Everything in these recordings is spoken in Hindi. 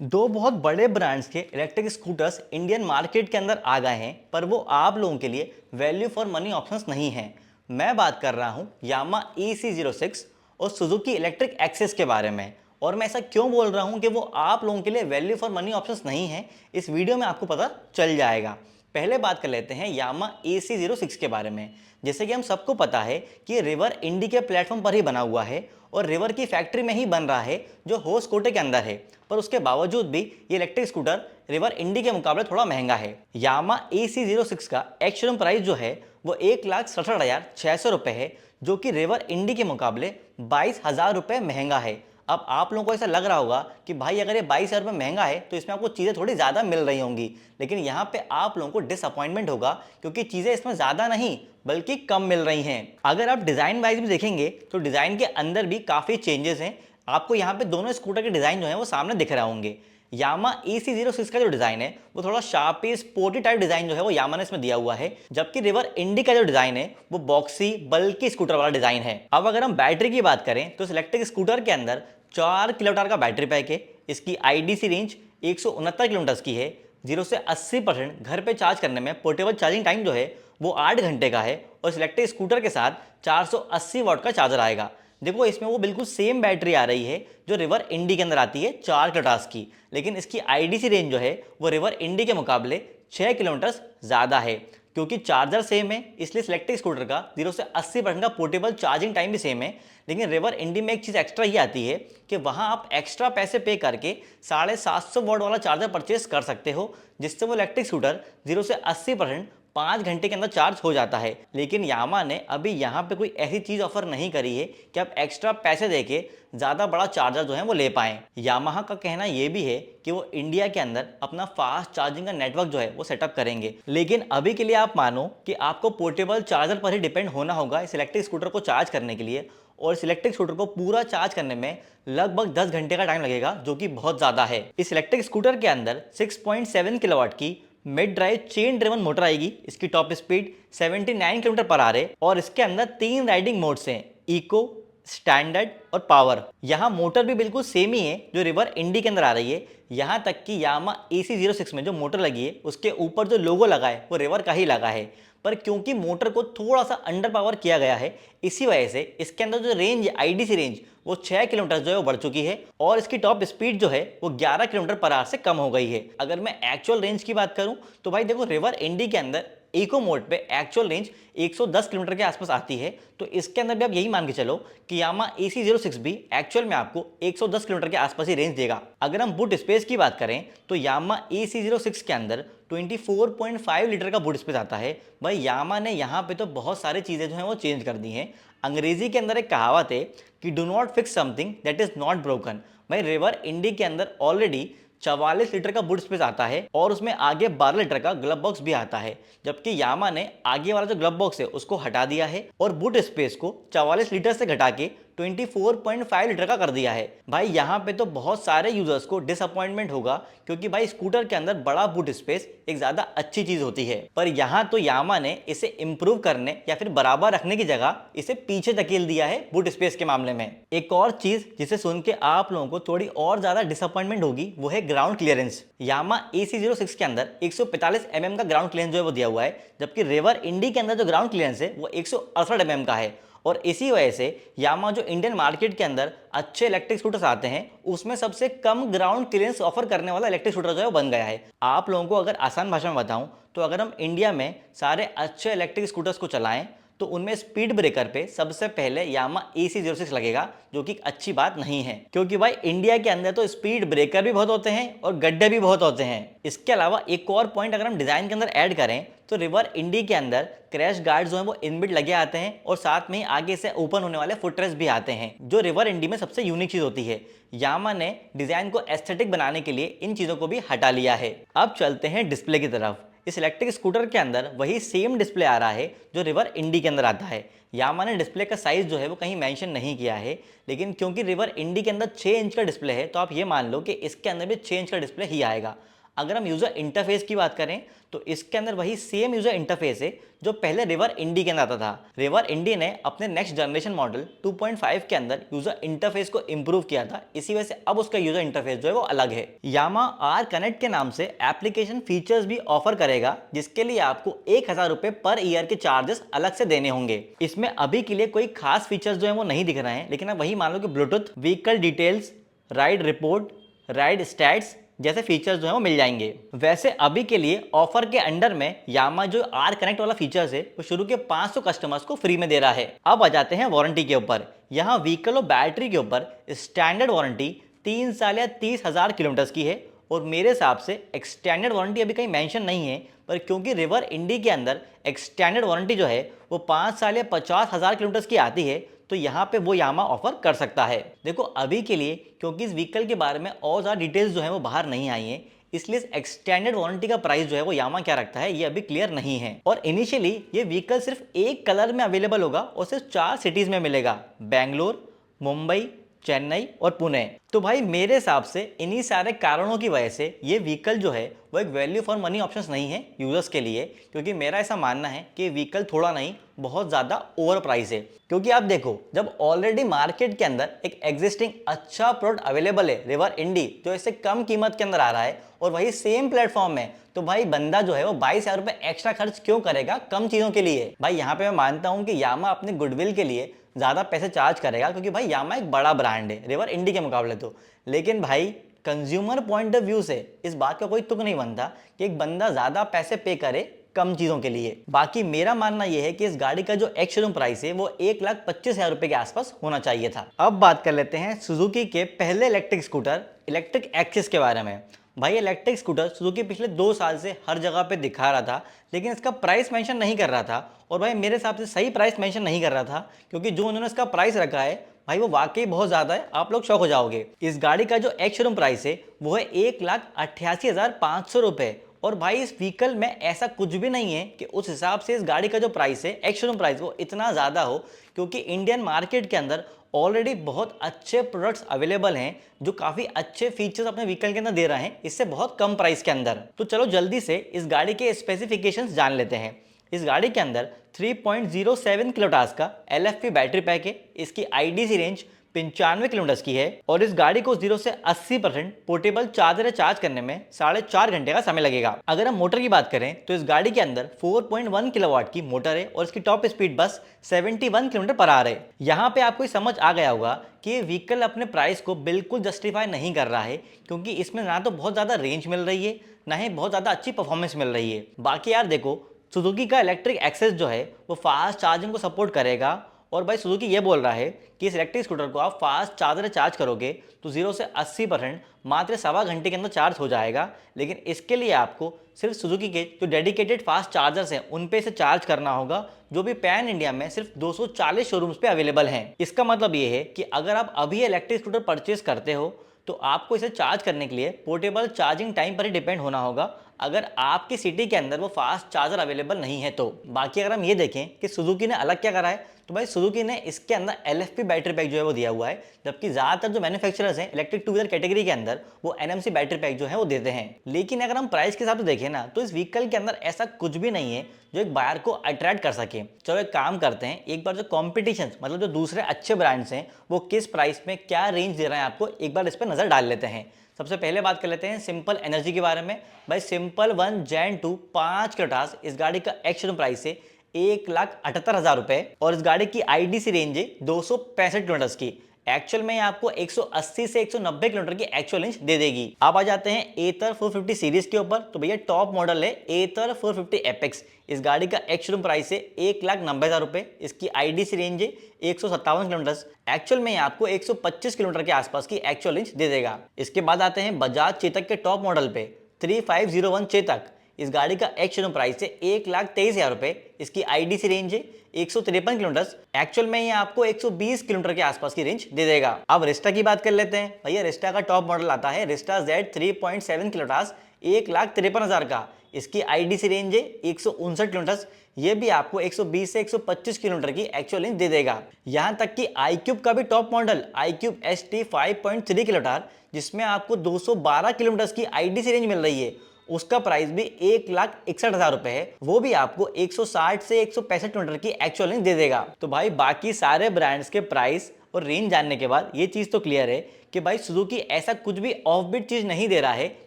दो बहुत बड़े ब्रांड्स के इलेक्ट्रिक स्कूटर्स इंडियन मार्केट के अंदर आ गए हैं, पर वो आप लोगों के लिए वैल्यू फॉर मनी ऑप्शंस नहीं हैं। मैं बात कर रहा हूं यामा EC06 और सुजुकी इलेक्ट्रिक एक्सेस के बारे में। और मैं ऐसा क्यों बोल रहा हूं कि वो आप लोगों के लिए वैल्यू फॉर मनी ऑप्शंस नहीं है, इस वीडियो में आपको पता चल जाएगा। पहले बात कर लेते हैं यामा EC06 के बारे में। जैसे कि हम सबको पता है कि रिवर इंडी के प्लेटफॉर्म पर ही बना हुआ है और रिवर की फैक्ट्री में ही बन रहा है जो होसकोटे के अंदर है, पर उसके बावजूद भी ये इलेक्ट्रिक स्कूटर रिवर इंडी के मुकाबले थोड़ा महंगा है। यामा EC06 का एक्स-शोरूम प्राइस जो है वो 1,67,600 रुपये है, जो कि रिवर इंडी के मुकाबले 22,000 रुपये महंगा है। अब आप लोगों को ऐसा लग रहा होगा कि भाई अगर ये 22,000 रुपये महंगा है तो इसमें आपको चीज़ें थोड़ी ज़्यादा मिल रही होंगी, लेकिन यहाँ पे आप लोगों को डिसअपॉइंटमेंट होगा क्योंकि चीज़ें इसमें ज़्यादा नहीं बल्कि कम मिल रही हैं। अगर आप डिज़ाइन वाइज भी देखेंगे तो डिज़ाइन के अंदर भी काफ़ी चेंजेस हैं। आपको यहाँ पे दोनों स्कूटर के डिज़ाइन जो है वो सामने दिख रहे होंगे। यामा EC06 का जो डिज़ाइन है वो थोड़ा शार्पी स्पोर्टी टाइप डिज़ाइन जो है वो यामा ने इसमें दिया हुआ है, जबकि रिवर इंडी का जो डिज़ाइन है वो बॉक्सी बल्कि स्कूटर वाला डिज़ाइन है। अब अगर हम बैटरी की बात करें तो इस इलेक्ट्रिक स्कूटर के अंदर 4 किलोवाट का बैटरी पैक है। इसकी IDC रेंज 169 किलोमीटर की है। 0 से 80% घर पे चार्ज करने में पोर्टेबल चार्जिंग टाइम जो है वो 8 घंटे का है और इस इलेक्ट्रिक स्कूटर के साथ 480 वाट का चार्जर आएगा। देखो इसमें वो बिल्कुल सेम बैटरी आ रही है जो रिवर इंडी के अंदर आती है 4 किलोवाट की, लेकिन इसकी IDC रेंज जो है वो रिवर इंडी के मुकाबले 6 किलोमीटर ज़्यादा है। क्योंकि चार्जर सेम है इसलिए इलेक्ट्रिक स्कूटर का 0 से 80% का पोर्टेबल चार्जिंग टाइम भी सेम है, लेकिन रिवर इंडी में एक चीज़ एक्स्ट्रा ये आती है कि वहाँ आप एक्स्ट्रा पैसे पे करके 750 वाट वाला चार्जर परचेस कर सकते हो, जिससे वो इलेक्ट्रिक स्कूटर 0 से 80% 5 घंटे के अंदर चार्ज हो जाता है। लेकिन यामा ने अभी यहाँ पे कोई ऐसी चीज़ ऑफर नहीं करी है कि आप एक्स्ट्रा पैसे देके ज़्यादा बड़ा चार्जर जो है वो ले पाएँ। यामाहा का कहना ये भी है कि वो इंडिया के अंदर अपना फास्ट चार्जिंग का नेटवर्क जो है वो सेटअप करेंगे, लेकिन अभी के लिए आप मानो कि आपको पोर्टेबल चार्जर पर ही डिपेंड होना होगा इस इलेक्ट्रिक स्कूटर को चार्ज करने के लिए, और इस इलेक्ट्रिक स्कूटर को पूरा चार्ज करने में लगभग 10 घंटे का टाइम लगेगा, जो कि बहुत ज़्यादा है। इस इलेक्ट्रिक स्कूटर के अंदर 6.7 किलोवाट की mid drive chain driven motor आएगी। इसकी top speed 79 kilometre per hour है और इसके अंदर 3 राइडिंग मोड्स हैं, इको, स्टैंडर्ड और पावर। यहाँ मोटर भी बिल्कुल सेम ही है जो रिवर इंडी के अंदर आ रही है। यहाँ तक कि यामा EC06 में जो मोटर लगी है उसके ऊपर जो लोगो लगा है वो रिवर का ही लगा है, पर क्योंकि मोटर को थोड़ा सा अंडर पावर किया गया है इसी वजह से इसके अंदर जो रेंज है IDC रेंज वो 6 किलोमीटर जो है वो बढ़ चुकी है और इसकी टॉप स्पीड जो है वो 11 किलोमीटर पर आवर से कम हो गई है। अगर मैं एक्चुअल रेंज की बात करूं तो भाई देखो रिवर इंडी के अंदर इको मोड पे एक्चुअल रेंज 110 किलोमीटर के आसपास आती है, तो इसके अंदर भी आप यही मान के चलो कि यामा EC06 भी एक्चुअल में आपको 110 किलोमीटर के आसपास ही रेंज देगा। अगर हम बूट स्पेस की बात करें तो यामा EC06 के अंदर 24.5 लीटर का बूट स्पेस आता है। भाई यामा ने यहाँ पे तो बहुत सारी चीज़ें जो हैं वो चेंज कर दी हैं। अंग्रेजी के अंदर एक कहावत है कि do not fix something that is not broken. भाई रिवर इंडी के अंदर ऑलरेडी 44 लीटर का बूट स्पेस आता है और उसमें आगे 12 लीटर का ग्लव बॉक्स भी आता है, जबकि यामा ने आगे वाला जो ग्लव बॉक्स है उसको हटा दिया है और बूट स्पेस को 44 लीटर से घटा के 24.5 लीटर का कर दिया है। भाई यहाँ पे तो बहुत सारे यूजर्स को डिसअपॉइंटमेंट होगा क्योंकि भाई स्कूटर के अंदर बड़ा बूट स्पेस एक ज़्यादा अच्छी चीज़ होती है, पर यहाँ तो यामा ने इसे इम्प्रूव करने या फिर बराबर रखने की जगह इसे पीछे धकेल दिया है बूट स्पेस के मामले में। एक और चीज़ जिसे सुन के आप लोगों को थोड़ी और ज़्यादा डिसअपॉइंटमेंट होगी वो है ग्राउंड क्लियरेंस। यामा EC06 के अंदर 145 mm का ग्राउंड क्लियरेंस जो है वो दिया हुआ है, जबकि रिवर इंडी के अंदर जो ग्राउंड क्लियरेंस है वो 168 mm का है। और इसी वजह से यामा जो इंडियन मार्केट के अंदर अच्छे इलेक्ट्रिक स्कूटर्स आते हैं उसमें सबसे कम ग्राउंड क्लियरेंस ऑफर करने वाला इलेक्ट्रिक स्कूटर जो है वो बन गया है। आप लोगों को अगर आसान भाषा में बताऊं तो अगर हम इंडिया में सारे अच्छे इलेक्ट्रिक स्कूटर्स को चलाएं तो उनमें स्पीड ब्रेकर पे सबसे पहले यामा EC06 लगेगा, जो कि अच्छी बात नहीं है क्योंकि भाई इंडिया के अंदर तो स्पीड ब्रेकर भी बहुत होते हैं और गड्ढे भी बहुत होते हैं। इसके अलावा एक और पॉइंट अगर हम डिजाइन के अंदर ऐड करें तो रिवर इंडी के अंदर क्रैश गार्ड जो है वो इनबिल्ट लगे आते हैं और साथ में ही आगे से ओपन होने वाले फुटरेस्ट भी आते हैं, जो रिवर इंडी में सबसे यूनिक चीज होती है। यामा ने डिजाइन को एस्थेटिक बनाने के लिए इन चीजों को भी हटा लिया है। अब चलते हैं डिस्प्ले की तरफ। इस इलेक्ट्रिक स्कूटर के अंदर वही सेम डिस्प्ले आ रहा है जो रिवर इंडी के अंदर आता है। यामा ने डिस्प्ले का साइज जो है वो कहीं मेंशन नहीं किया है, लेकिन क्योंकि रिवर इंडी के अंदर 6 इंच का डिस्प्ले है तो आप ये मान लो कि इसके अंदर भी 6 इंच का डिस्प्ले ही आएगा। अगर हम यूज़र इंटरफेस की बात करें तो इसके अंदर वही सेम यूज़र इंटरफेस है जो पहले रिवर इंडी के अंदर आता था। रिवर इंडी ने अपने नेक्स्ट जनरेशन मॉडल 2.5 के अंदर यूज़र इंटरफेस को इंप्रूव किया था, इसी वजह से अब उसका यूज़र इंटरफेस जो है वो अलग है। यामा आर कनेक्ट के नाम से एप्लीकेशन फीचर्स भी ऑफर करेगा, जिसके लिए आपको 1000 रुपये पर ईयर के चार्जेस अलग से देने होंगे। इसमें अभी के लिए कोई खास फीचर्स जो है वो नहीं दिख रहे हैं, लेकिन आप वही मान लो कि Bluetooth, vehicle details, ride report, ride stats जैसे फीचर्स जो है वो मिल जाएंगे। वैसे अभी के लिए ऑफर के अंडर में यामा जो आर कनेक्ट वाला फीचर्स है वो शुरू के 500 कस्टमर्स को फ्री में दे रहा है। अब आ जाते हैं वारंटी के ऊपर। यहाँ व्हीकल और बैटरी के ऊपर स्टैंडर्ड वारंटी 3 साल या 30,000 किलोमीटर की है, और मेरे हिसाब से एक्सटेंडेड वारंटी अभी कहीं मेंशन नहीं है, पर क्योंकि रिवर इंडी के अंदर एक्सटेंडेड वारंटी जो है वो 5 साल या 50,000 किलोमीटर की आती है, तो यहाँ पे वो यामा ऑफर कर सकता है। देखो अभी के लिए क्योंकि इस व्हीकल के बारे में और ज़्यादा डिटेल्स जो है वो बाहर नहीं आई हैं, इसलिए इस एक्सटेंडेड वारंटी का प्राइस जो है वो यामा क्या रखता है ये अभी क्लियर नहीं है। और इनिशियली ये व्हीकल सिर्फ एक कलर में अवेलेबल होगा और सिर्फ 4 सिटीज़ में मिलेगा, बेंगलोर, मुंबई, चेन्नई और पुणे। तो भाई मेरे हिसाब से इन्हीं सारे कारणों की वजह से ये व्हीकल जो है वो एक वैल्यू फॉर मनी ऑप्शंस नहीं है यूजर्स के लिए, क्योंकि मेरा ऐसा मानना है कि व्हीकल थोड़ा नहीं बहुत ज़्यादा ओवर प्राइस है। क्योंकि आप देखो जब ऑलरेडी मार्केट के अंदर एक एग्जिस्टिंग अच्छा प्रोडक्ट अवेलेबल है रिवर इंडी जो इससे कम कीमत के अंदर आ रहा है और वही सेम प्लेटफॉर्म में, तो भाई बंदा जो है वो 22,000 रुपये एक्स्ट्रा खर्च क्यों करेगा कम चीज़ों के लिए। भाई यहाँ पे मैं मानता हूँ कि यामा अपने गुडविल के लिए ज़्यादा पैसे चार्ज करेगा, क्योंकि भाई यामा एक बड़ा ब्रांड है रिवर इंडी के मुकाबले तो, लेकिन भाई कंज्यूमर पॉइंट ऑफ व्यू से इस बात का कोई तुक नहीं बनता कि एक बंदा ज़्यादा पैसे पे करे कम चीज़ों के लिए। बाकी मेरा मानना यह है कि इस गाड़ी का जो एक्स शोरूम प्राइस है वो 1,25,000 रुपये के आसपास होना चाहिए था। अब बात कर लेते हैं सुजुकी के पहले इलेक्ट्रिक स्कूटर इलेक्ट्रिक एक्सिस के बारे में। भाई इलेक्ट्रिक स्कूटर सुजुकी पिछले 2 साल से हर जगह पे दिखा रहा था, लेकिन इसका प्राइस मेंशन नहीं कर रहा था, और भाई मेरे हिसाब से सही प्राइस मेंशन नहीं कर रहा था, क्योंकि जो उन्होंने इसका प्राइस रखा है भाई वो वाकई बहुत ज़्यादा है, आप लोग शॉक हो जाओगे। इस गाड़ी का जो एक्स शोरूम प्राइस है वो है 1,88,500 रुपये, और भाई इस व्हीकल में ऐसा कुछ भी नहीं है कि उस हिसाब से इस गाड़ी का जो प्राइस है एक्स शोरूम प्राइस वो इतना ज़्यादा हो, क्योंकि इंडियन मार्केट के अंदर ऑलरेडी बहुत अच्छे प्रोडक्ट्स अवेलेबल हैं जो काफ़ी अच्छे फीचर्स अपने व्हीकल के अंदर दे रहे हैं, इससे बहुत कम प्राइस के अंदर। तो चलो जल्दी से इस गाड़ी के स्पेसिफिकेशंस जान लेते हैं। इस गाड़ी के अंदर 3.07 किलोवाट का LFP बैटरी पैक है, इसकी IDC रेंज 95 किलोमीटर की है, और इस गाड़ी को 0 से 80% पोर्टेबल चार्जर चार्ज करने में 4.5 घंटे का समय लगेगा। अगर हम मोटर की बात करें तो इस गाड़ी के अंदर 4.1 किलोवाट की मोटर है और इसकी टॉप स्पीड बस 71 किलोमीटर पर आवर है। यहाँ पे आपको समझ आ गया होगा कि ये व्हीकल अपने प्राइस को बिल्कुल जस्टिफाई नहीं कर रहा है, क्योंकि इसमें ना तो बहुत ज़्यादा रेंज मिल रही है ना ही बहुत ज़्यादा अच्छी परफॉर्मेंस मिल रही है। बाकी यार देखो सुजुकी का इलेक्ट्रिक एक्सेस जो है वो फास्ट चार्जिंग को सपोर्ट करेगा, और भाई सुजुकी ये बोल रहा है कि इस इलेक्ट्रिक स्कूटर को आप फास्ट चार्जर चार्ज करोगे तो 0 से 80% मात्र 1.25 घंटे के अंदर चार्ज हो जाएगा, लेकिन इसके लिए आपको सिर्फ सुजुकी के जो डेडिकेटेड फास्ट चार्जर्स हैं उन पे से चार्ज करना होगा, जो भी पैन इंडिया में सिर्फ 240 शोरूम्स पे अवेलेबल हैं। इसका मतलब ये है कि अगर आप अभी इलेक्ट्रिक स्कूटर परचेज करते हो तो आपको इसे चार्ज करने के लिए पोर्टेबल चार्जिंग टाइम पर ही डिपेंड होना होगा, अगर आपकी सिटी के अंदर वो फास्ट चार्जर अवेलेबल नहीं है तो। बाकी अगर हम ये देखें कि सुजुकी ने अलग क्या करा है, तो भाई सुजुकी ने इसके अंदर LFP बैटरी पैक जो है वो दिया हुआ है, जबकि ज़्यादातर जो मैन्युफैक्चरर्स हैं इलेक्ट्रिक टू व्हीलर कैटेगरी के अंदर वो NMC बैटरी पैक जो है वो देते हैं। लेकिन अगर हम प्राइस के हिसाब से देखें ना तो इस व्हीकल के अंदर ऐसा कुछ भी नहीं है जो एक बायर को अट्रैक्ट कर सके। चलो एक काम करते हैं, एक बार जो कॉम्पिटिशन मतलब जो दूसरे अच्छे ब्रांड्स हैं वो किस प्राइस में क्या रेंज दे रहे हैं आपको, एक बार इस पर नज़र डाल लेते हैं। सबसे पहले बात कर लेते हैं सिंपल एनर्जी के बारे में। भाई सिंपल 1 Gen 2 5 किलोवाट इस गाड़ी का एक्स शोरूम प्राइस है 1,78,000 रुपये, और इस गाड़ी की IDC रेंज है 265 किलोमीटर की। एक्चुअल में आपको 180 से 190 किलोमीटर की एक्चुअल रेंज दे देगी। अब आ जाते हैं एथर 450 सीरीज के ऊपर, तो भैया टॉप मॉडल है एथर 450 एपेक्स। इस गाड़ी का एक्स शोरूम प्राइस है 1,90,000 रुपये, इसकी IDC रेंज है 157 किलोमीटर। एक्चुअल में आपको 125 किलोमीटर के आसपास की एक्चुअल रेंज दे देगा। इसके बाद आते हैं बजाज चेतक के टॉप मॉडल पे 3501 चेतक। इस गाड़ी का एक्स शोरूम प्राइस है 1,23,000 रुपये, इसकी IDC रेंज है 153 किलोमीटर। एक्चुअल में ये आपको 120 किलोमीटर के आसपास की रेंज दे देगा। अब रिस्टा की बात कर लेते हैं। भैया रिस्टा का टॉप मॉडल आता है रिस्टा Z 3.7 किलोवाट 1,53,000 का, इसकी IDC रेंज है 159 किलोमीटर। ये भी आपको 120 से 125 किलोमीटर की एक्चुअल रेंज दे देगा। यहाँ तक कि iQube का भी top model iQube ST 5.3 kilowatt, जिसमें आपको 212 किलोमीटर की IDC रेंज मिल रही है, उसका प्राइस भी 1,61,000 रुपए है, वो भी आपको 160 से 165 किलोमीटर की एक्चुअल रेंज दे देगा। तो भाई बाकी सारे ब्रांड्स के प्राइस और रेंज जानने के बाद ये चीज तो क्लियर है कि भाई सुजुकी ऐसा कुछ भी ऑफ बीट चीज नहीं दे रहा है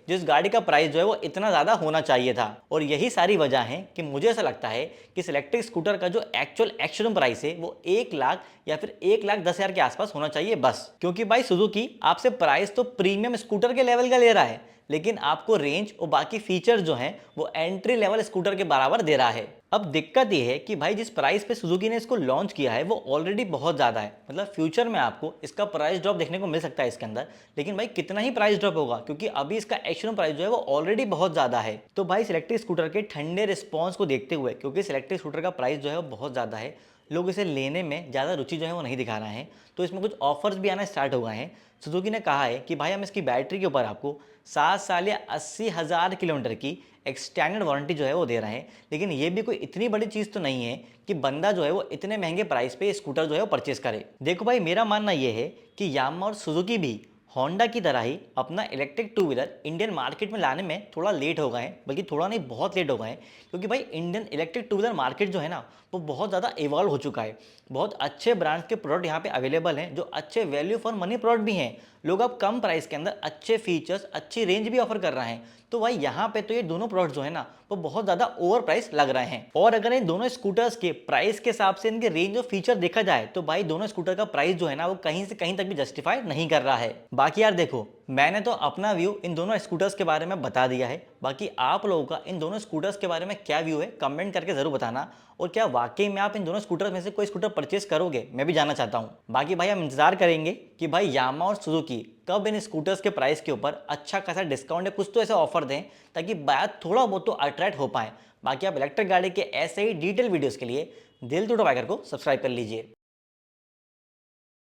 जिस गाड़ी का प्राइस जो है वो इतना ज्यादा होना चाहिए था। और यही सारी वजह है कि मुझे ऐसा लगता है कि इस इलेक्ट्रिक स्कूटर का जो एक्चुअल एक्स-शोरूम प्राइस है वो 1,00,000 या फिर 1,10,000 के आसपास होना चाहिए बस। क्योंकि भाई सुजुकी आपसे प्राइस तो प्रीमियम स्कूटर के लेवल का ले रहा है, लेकिन आपको रेंज और बाकी फीचर जो हैं वो एंट्री लेवल स्कूटर के बराबर दे रहा है। अब दिक्कत ये है कि भाई जिस प्राइस पे सुजुकी ने इसको लॉन्च किया है वो ऑलरेडी बहुत ज़्यादा है। मतलब फ्यूचर में आपको इसका प्राइस ड्रॉप देखने को मिल सकता है इसके अंदर, लेकिन भाई कितना ही प्राइस ड्रॉप होगा, क्योंकि अभी इसका एक्चुअल प्राइस जो है वो ऑलरेडी बहुत ज़्यादा है। तो भाई इलेक्ट्रिक स्कूटर के ठंडे रिस्पॉन्स को देखते हुए, क्योंकि इस इलेक्ट्रिक स्कूटर का प्राइस जो है वो बहुत ज़्यादा है, लोग इसे लेने में ज़्यादा रुचि जो है वो नहीं दिखा रहे हैं, तो इसमें कुछ ऑफर्स भी आना स्टार्ट हो गए हैं। सुजुकी ने कहा है कि भाई हम इसकी बैटरी के ऊपर आपको 7 साल या 80,000 किलोमीटर की एक्सटेंडेड वारंटी जो है वो दे रहे हैं। लेकिन ये भी कोई इतनी बड़ी चीज़ तो नहीं है कि बंदा जो है वो इतने महंगे प्राइस पे स्कूटर जो है वो परचेस करे। देखो भाई मेरा मानना ये है कि यामाहा और सुजुकी भी होंडा की तरह ही अपना electric two wheeler Indian market में लाने में थोड़ा लेट हो गए हैं, बल्कि थोड़ा नहीं बहुत लेट हो गए हैं। क्योंकि भाई Indian electric two wheeler market जो है ना वो बहुत ज़्यादा इवॉल्व हो चुका है। बहुत अच्छे ब्रांड्स के प्रोडक्ट यहाँ पे अवेलेबल हैं जो अच्छे वैल्यू फॉर मनी प्रोडक्ट भी हैं। लोग अब कम प्राइस के अंदर अच्छे फीचर्स, अच्छी रेंज भी ऑफर कर रहे हैं। तो भाई यहाँ पे तो ये दोनों प्रोडक्ट जो है ना वो बहुत ज़्यादा ओवर प्राइस लग रहे हैं। और अगर इन दोनों स्कूटर्स के प्राइस के हिसाब से इनके रेंज और फीचर देखा जाए तो भाई दोनों स्कूटर का प्राइस जो है ना वो कहीं से कहीं तक भी जस्टिफाई नहीं कर रहा है। बाकी यार देखो, मैंने तो अपना व्यू इन दोनों स्कूटर्स के बारे में बता दिया है। बाकी आप लोगों का इन दोनों स्कूटर्स के बारे में क्या व्यू है कमेंट करके जरूर बताना। और क्या वाकई में आप इन दोनों स्कूटर्स में से कोई स्कूटर परचेस करोगे, मैं भी जानना चाहता हूँ। बाकी भाई हम इंतजार करेंगे कि भाई यामाहा और सुजुकी कब इन स्कूटर्स के प्राइस के ऊपर अच्छा खासा डिस्काउंट या कुछ तो ऐसा ऑफर दें ताकि बात थोड़ा बहुत तो अट्रैक्ट हो पाए। बाकी आप इलेक्ट्रिक गाड़ी के ऐसे ही डिटेल वीडियोस के लिए दिल टू आइकन को सब्सक्राइब कर लीजिए।